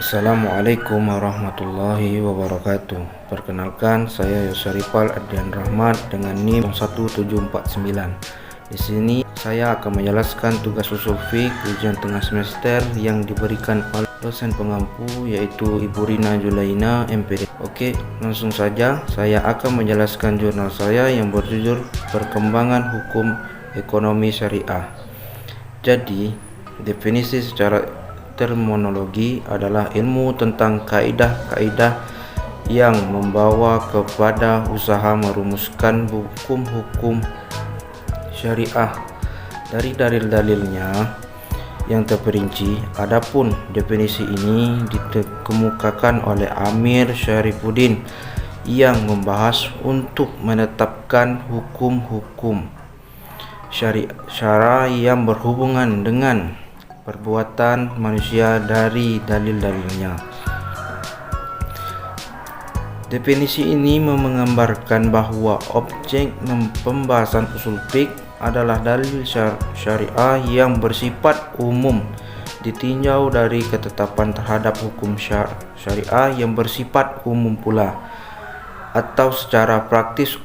Assalamualaikum warahmatullahi wabarakatuh. Perkenalkan, saya Yosaripal Adrian Rahmat dengan NIM 1749. Di sini saya akan menjelaskan tugas usul fiqh ujian tengah semester yang diberikan oleh dosen pengampu yaitu Ibu Rina Julaina MPD. Oke, langsung saja saya akan menjelaskan jurnal saya yang berjudul Perkembangan Hukum Ekonomi Syariah. Jadi, definisi secara terminologi adalah ilmu tentang kaidah-kaidah yang membawa kepada usaha merumuskan hukum-hukum syariah dari dalil-dalilnya yang terperinci. Adapun definisi ini dikemukakan oleh Amir Syarifuddin yang membahas untuk menetapkan hukum-hukum syariah yang berhubungan dengan perbuatan manusia dari dalil-dalilnya. Definisi ini menggambarkan bahwa objek pembahasan usul fiqh adalah dalil syariah yang bersifat umum, ditinjau dari ketetapan terhadap hukum syariah yang bersifat umum pula. Atau secara praktis,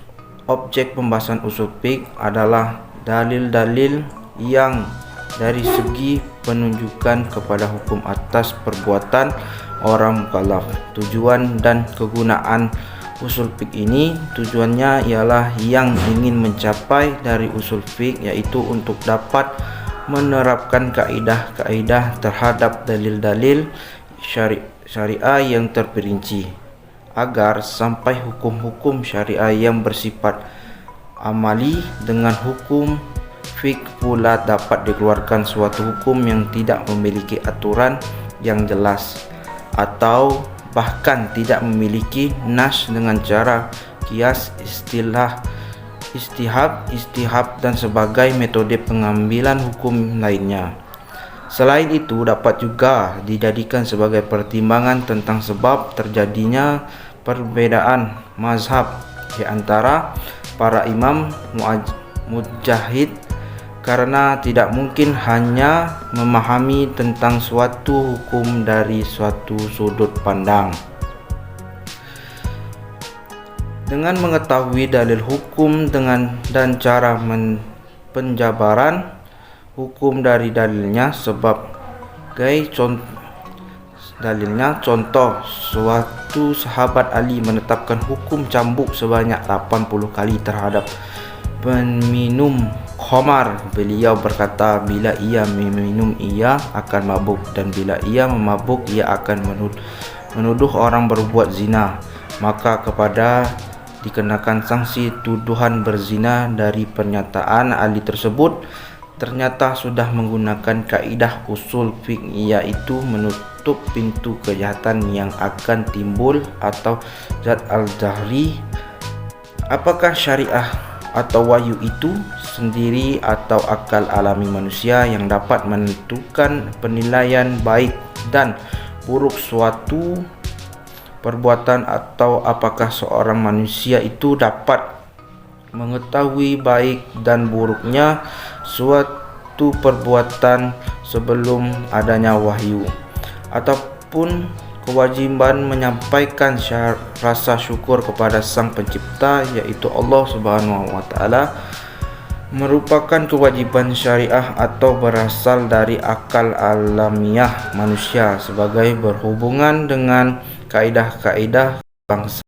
objek pembahasan usul fiqh adalah dalil-dalil yang dari segi penunjukan kepada hukum atas perbuatan orang mukallaf. Tujuan dan kegunaan usul fiqh ini, tujuannya ialah yang ingin mencapai dari usul fiqh, yaitu untuk dapat menerapkan kaidah-kaidah terhadap dalil-dalil syariah yang terperinci, agar sampai hukum-hukum syariah yang bersifat amali. Dengan hukum fiqh pula dapat dikeluarkan suatu hukum yang tidak memiliki aturan yang jelas atau bahkan tidak memiliki nas dengan cara kias, istihab dan sebagai metode pengambilan hukum lainnya. Selain itu, dapat juga dijadikan sebagai pertimbangan tentang sebab terjadinya perbedaan mazhab di antara para imam mujtahid, karena tidak mungkin hanya memahami tentang suatu hukum dari suatu sudut pandang. Dengan mengetahui dalil hukum dan cara penjabaran hukum dari dalilnya, sebagai contoh, suatu sahabat Ali menetapkan hukum cambuk sebanyak 80 kali terhadap peminum khamar. Beliau berkata, bila ia meminum ia akan mabuk, dan bila ia memabuk ia akan menuduh orang berbuat zina, maka kepada dikenakan sanksi tuduhan berzina. Dari pernyataan Ali tersebut ternyata sudah menggunakan kaidah usul fiqh, yaitu menutup pintu kejahatan yang akan timbul atau zat al-jahri. Apakah syariah atau wahyu itu sendiri atau akal alami manusia yang dapat menentukan penilaian baik dan buruk suatu perbuatan, atau apakah seorang manusia itu dapat mengetahui baik dan buruknya suatu perbuatan sebelum adanya wahyu, ataupun kewajiban menyampaikan rasa syukur kepada Sang Pencipta, yaitu Allah Subhanahu wa Ta'ala, merupakan kewajiban syariah atau berasal dari akal alamiah manusia sebagai berhubungan dengan kaidah-kaidah bangsa.